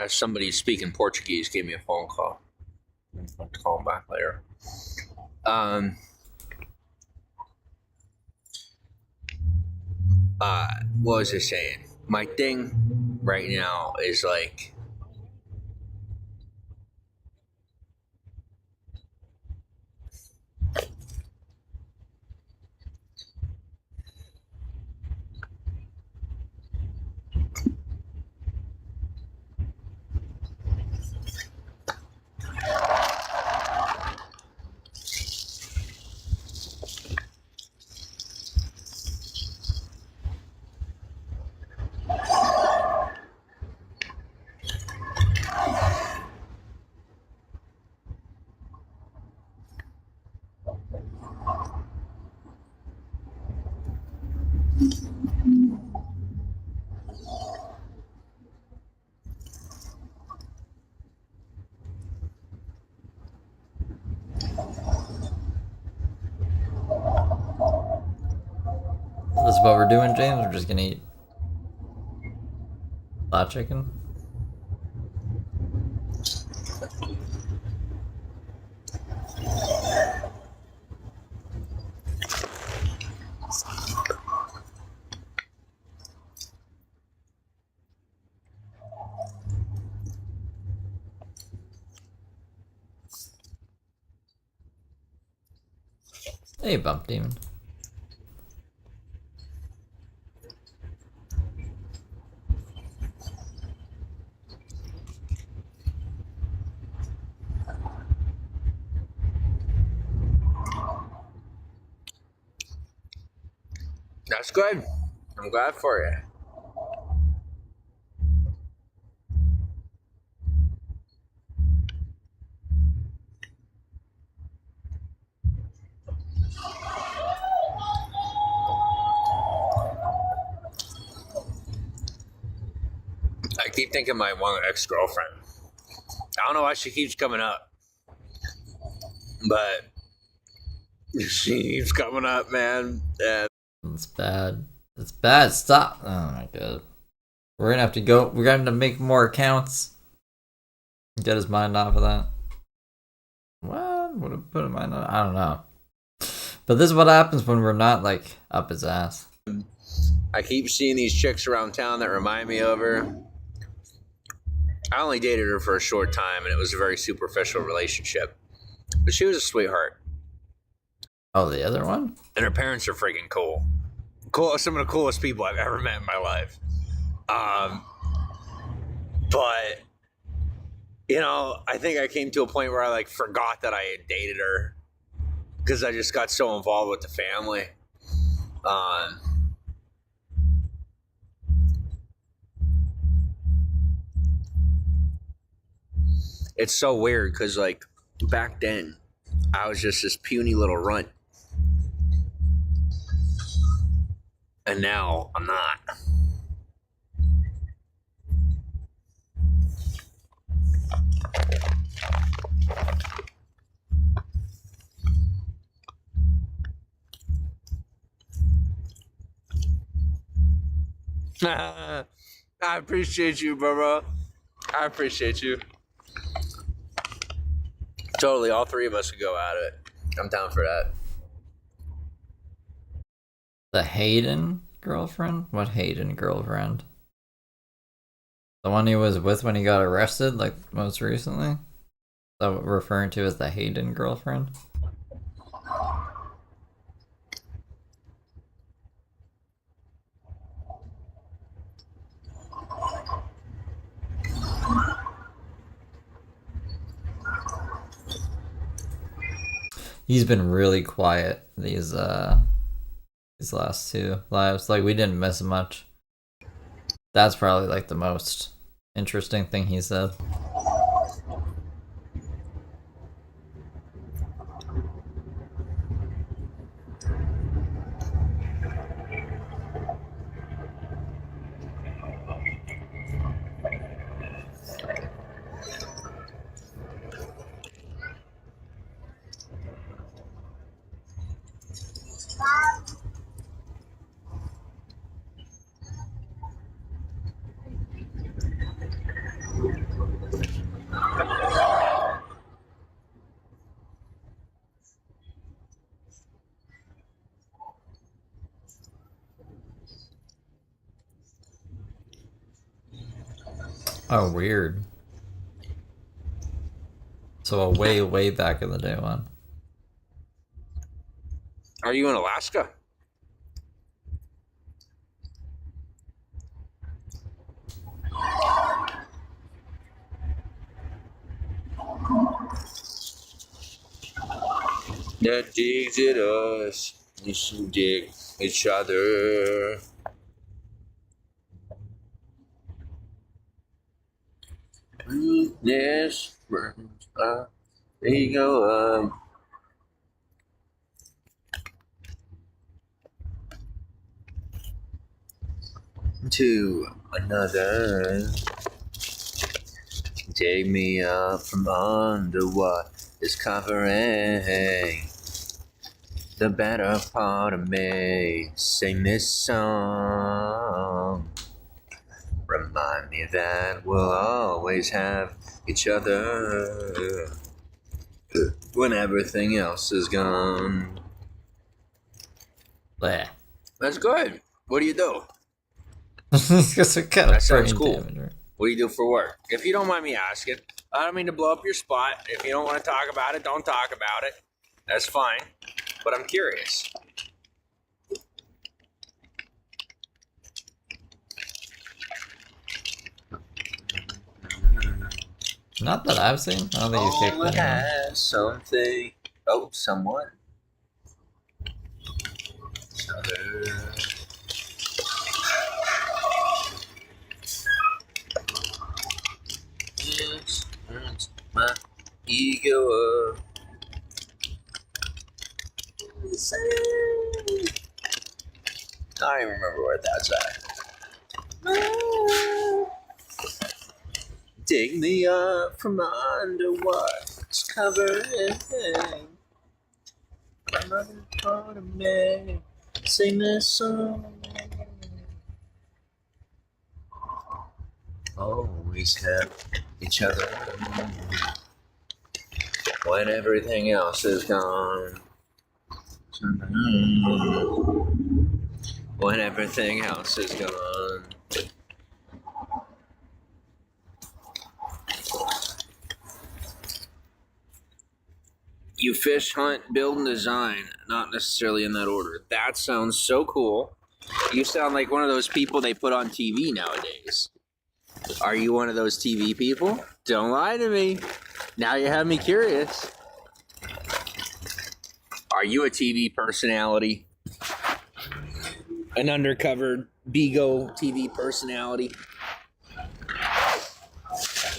somebody speaking Portuguese gave me a phone call. I'm going to call him back later. What was I saying? My thing right now is like, This is what we're doing, James? We're just gonna eat hot chicken? Hey, Bump Demon. that's good. I'm glad for you. I keep thinking of my one ex-girlfriend. I don't know why she keeps coming up, but she keeps coming up, man. It's bad. It's bad. Stop. Oh my god. We're gonna have to go. We're gonna have to make more accounts. Get his mind off of that. What? Would have put his mind on? I don't know. But this is what happens when we're not like up his ass. I keep seeing these chicks around town that remind me of her. I only dated her for a short time, and it was a very superficial relationship. But she was a sweetheart. Oh, the other one? And her parents are freaking cool. Some of the coolest people I've ever met in my life. But you know, I think I came to a point where I like forgot that I had dated her because I just got so involved with the family. It's so weird because like back then I was just this puny little runt, and now I'm not. I appreciate you, bro. I appreciate you. Totally, all three of us could go at it. I'm down for that. The Hayden girlfriend? What Hayden girlfriend? The one he was with when he got arrested, like most recently? Is that what we're referring to as the Hayden girlfriend? He's been really quiet these last two lives. Like we didn't miss much. That's probably like the most interesting thing he said. Oh, weird. So a way back in the day one. Are you in Alaska? That digs at us. You should dig each other. Yes, there you go. To another. Take me up from under what is covering the better part of me. Sing this song. Remind me that we'll always have each other when everything else is gone. Bleh. That's good. What do you do? That sounds cool. What do you do for work? If you don't mind me asking, I don't mean to blow up your spot. If you don't want to talk about it, don't talk about it. That's fine. But I'm curious. Not that I've seen. I don't think he's kicked anyone. Has something. Oh, someone. My ego up. I don't even remember where that's at. Dig me up from under what's covering another part of me. Sing this song. Always have each other when everything else is gone. When everything else is gone. You fish, hunt, build, and design. Not necessarily in that order. That sounds so cool. You sound like one of those people they put on TV nowadays. Are you one of those TV people? Don't lie to me. Now you have me curious. Are you a TV personality? An undercover Bigo TV personality?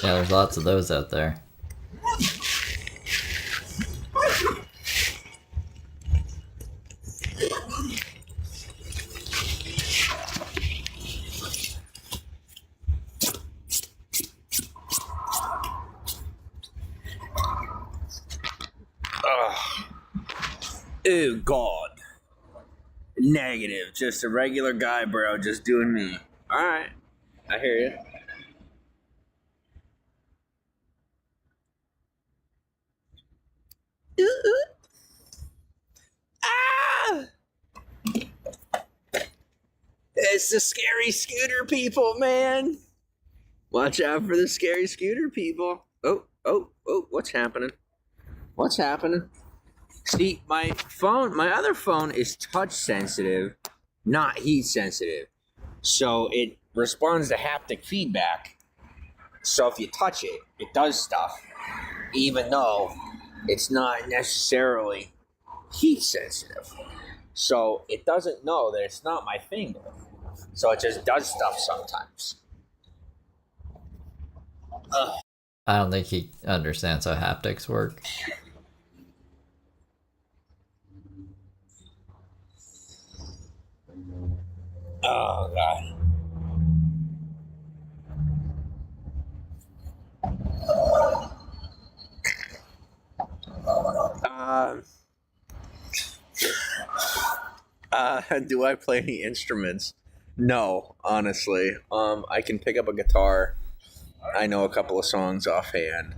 Yeah, there's lots of those out there. Oh, God. Negative. Just a regular guy, bro. Just doing me. Alright. I hear you. Ah! It's the scary scooter people, man. Watch out for the scary scooter people. Oh, what's happening? What's happening? See, my other phone is touch sensitive, not heat sensitive. So it responds to haptic feedback. So if you touch it, it does stuff, even though it's not necessarily heat sensitive. So it doesn't know that it's not my finger. So it just does stuff sometimes. I don't think he understands how haptics work. Oh, God. Do I play any instruments? No, honestly. I can pick up a guitar. I know a couple of songs offhand.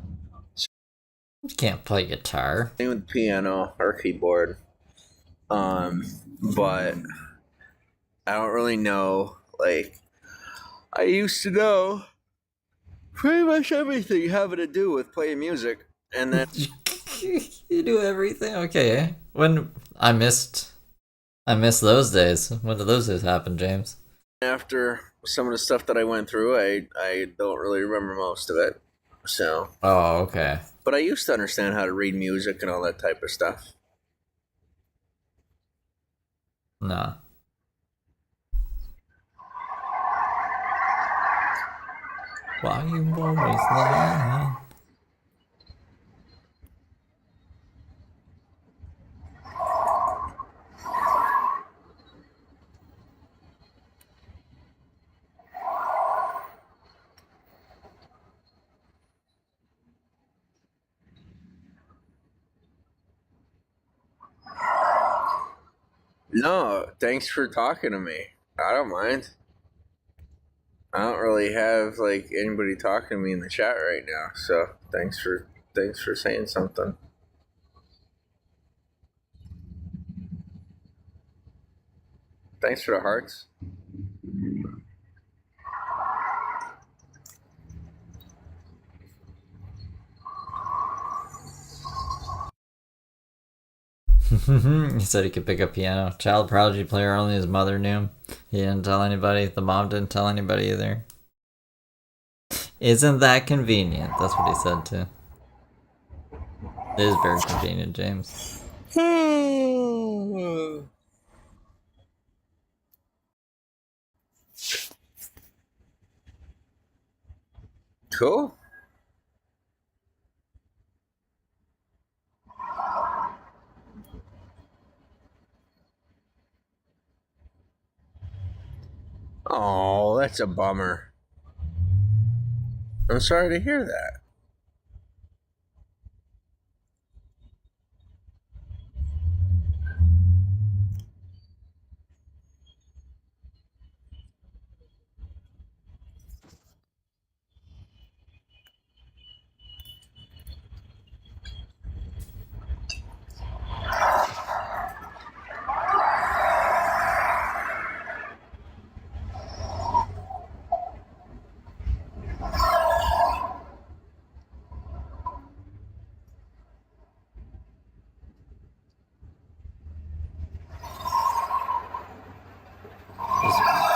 You can't play guitar. Same with piano or keyboard. But I don't really know. Like, I used to know pretty much everything having to do with playing music, and then You do everything? Okay. When I missed those days. When did those days happen, James? after some of the stuff that I went through, I don't really remember most of it. So, Oh, okay. but I used to understand how to read music and all that type of stuff. Nah. Why you always lying? No, thanks for talking to me. I don't mind. I don't really have like anybody talking to me in the chat right now, so thanks for saying something. Thanks for the hearts. He said he could pick up piano. Child prodigy player, only his mother knew him. He didn't tell anybody. The mom didn't tell anybody either. Isn't that convenient? That's what he said too. It is very convenient, James. Cool. Oh, that's a bummer. I'm sorry to hear that.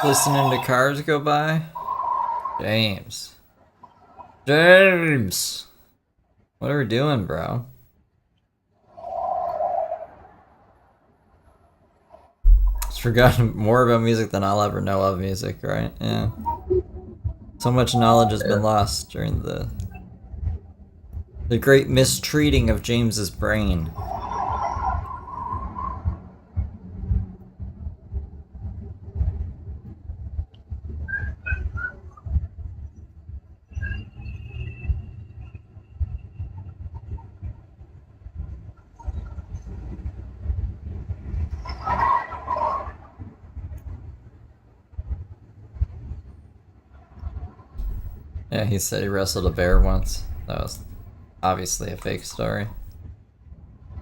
Listening to cars go by? James. James! What are we doing, bro? Just forgotten more about music than I'll ever know of music, right? Yeah. So much knowledge has been lost during the great mistreating of James's brain. Yeah, he said he wrestled a bear once. That was obviously a fake story.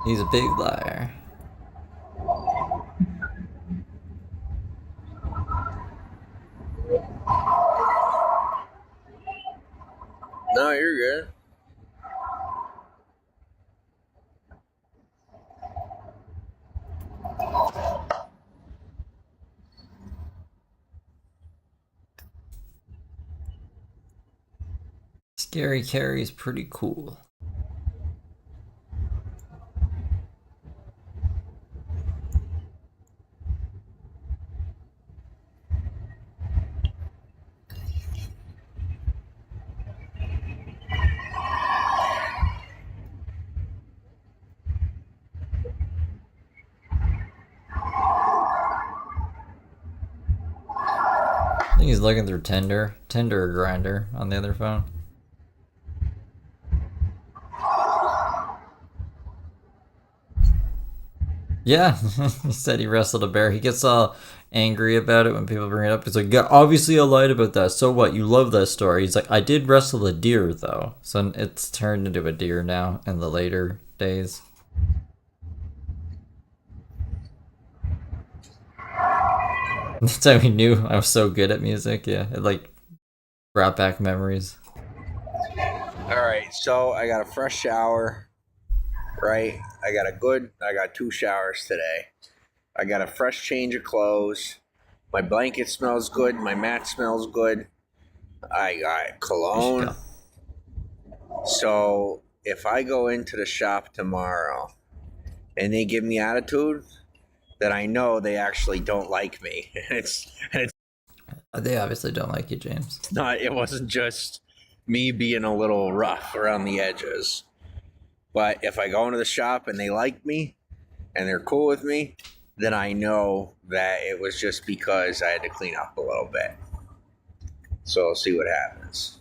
He's a big liar. No, you're good. Scary Carrie's pretty cool. I think he's looking through Tinder or Grinder on the other phone. Yeah, he said he wrestled a bear. He gets all angry about it when people bring it up. He's like, yeah, obviously I lied about that. So what? You love that story. He's like, I did wrestle a deer though. So it's turned into a deer now in the later days. That's how he knew I was so good at music. Yeah, it like brought back memories. All right, so I got a fresh shower, right? I got 2 showers today. I got a fresh change of clothes. My blanket smells good. My mat smells good. I got cologne. So if I go into the shop tomorrow and they give me attitude, then I know they actually don't like me. They obviously don't like you, James. It wasn't just me being a little rough around the edges. But if I go into the shop and they like me and they're cool with me, then I know that it was just because I had to clean up a little bit. So I'll see what happens.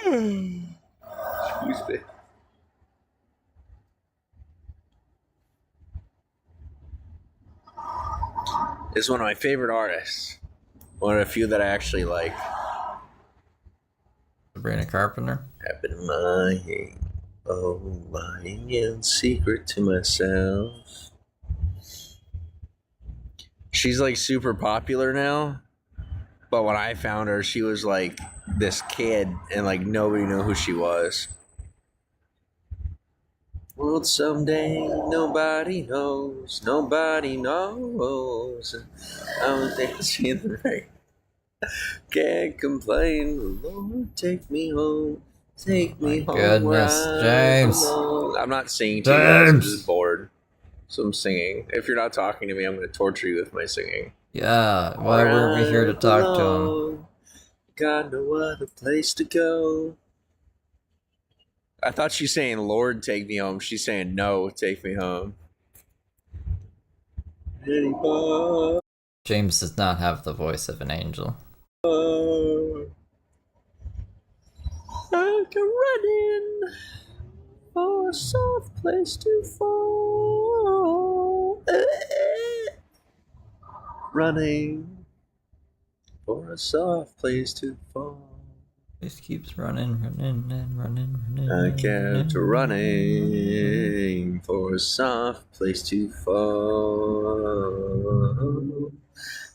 Excuse me. This is one of my favorite artists. One of the few that I actually like. Sabrina Carpenter. Happened in my head. Oh, lying in secret to myself. She's like super popular now. But when I found her, she was like this kid and like nobody knew who she was. World someday, nobody knows. Nobody knows. I'm dancing in the rain. Can't complain. Lord, take me home. Take me home. Goodness, James. I'm not singing to you guys. I'm just bored. So I'm singing. If you're not talking to me, I'm going to torture you with my singing. Yeah, why were we here to talk to him? Got no other place to go. I thought she's saying, Lord, take me home. She's saying, no, take me home. Anymore. James does not have the voice of an angel. I can run in for a soft place to fall. Running for a soft place to fall. Just keeps running. I kept running for a soft place to fall.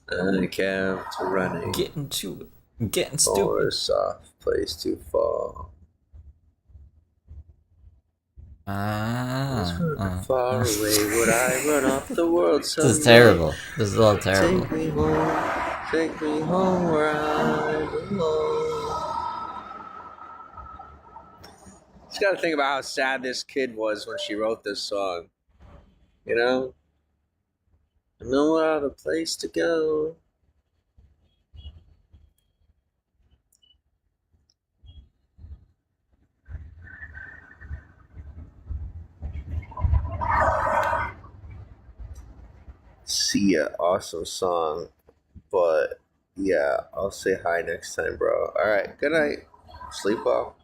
I kept running. Getting to it. Getting For stupid. a soft place to fall. Ah. Far away, would I run off the world someday? This is terrible. This is all terrible. Take me home where I belong. Just gotta think about how sad this kid was when she wrote this song. You know? No other place to go. See ya, awesome song. But yeah, I'll say hi next time, bro. Alright, good night. Sleep well.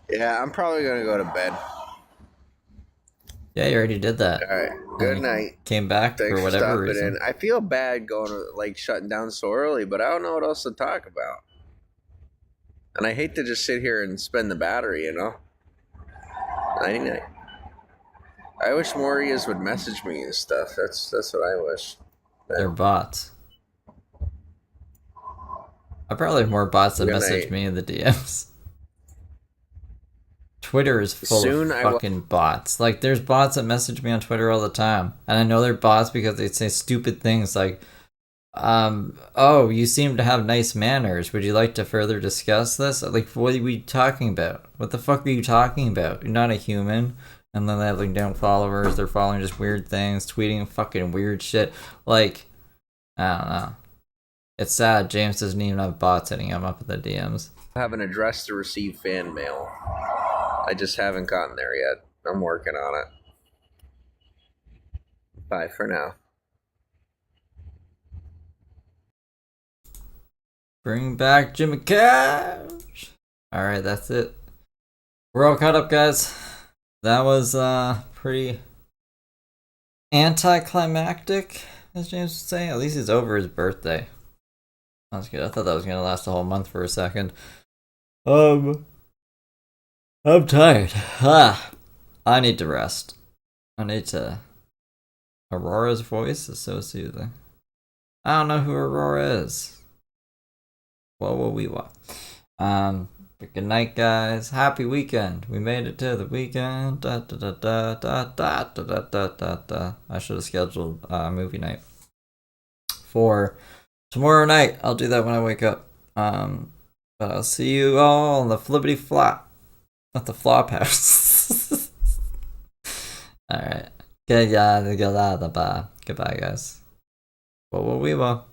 Yeah, I'm probably gonna go to bed. Yeah, you already did that. Alright, good And night. Came back Thanks for whatever stopping reason. in. I feel bad going to, like, shutting down so early, but I don't know what else to talk about. And I hate to just sit here and spend the battery, you know? 99. I wish more of would message me and stuff. That's what I wish. They're bots. I probably have more bots that Good message night. me in the DMs. Twitter is full Soon of I will- fucking bots. Like, there's bots that message me on Twitter all the time. And I know they're bots because they say stupid things like, oh, you seem to have nice manners. Would you like to further discuss this? Like, what are we talking about? What the fuck are you talking about? You're not a human. And then they have, like, down followers. They're following just weird things, tweeting fucking weird shit. Like, I don't know. It's sad. James doesn't even have bots hitting him up in the DMs. I have an address to receive fan mail. I just haven't gotten there yet. I'm working on it. Bye for now. Bring back Jimmy Cash. Alright, that's it. We're all caught up, guys. That was pretty anticlimactic, as James would say. At least it's over his birthday. That was good. I thought that was gonna last a whole month for a second. I'm tired. I need to rest. I need to. Aurora's voice is so soothing. I don't know who Aurora is. What will we want? But good night, guys. Happy weekend. We made it to the weekend. Da, da, da, da, da, da, da, da, da, da, da. I should have scheduled movie night for tomorrow night. I'll do that when I wake up. But I'll see you all on the flippity flop. Not the flop house. Alright. Goodbye, guys. What will we want?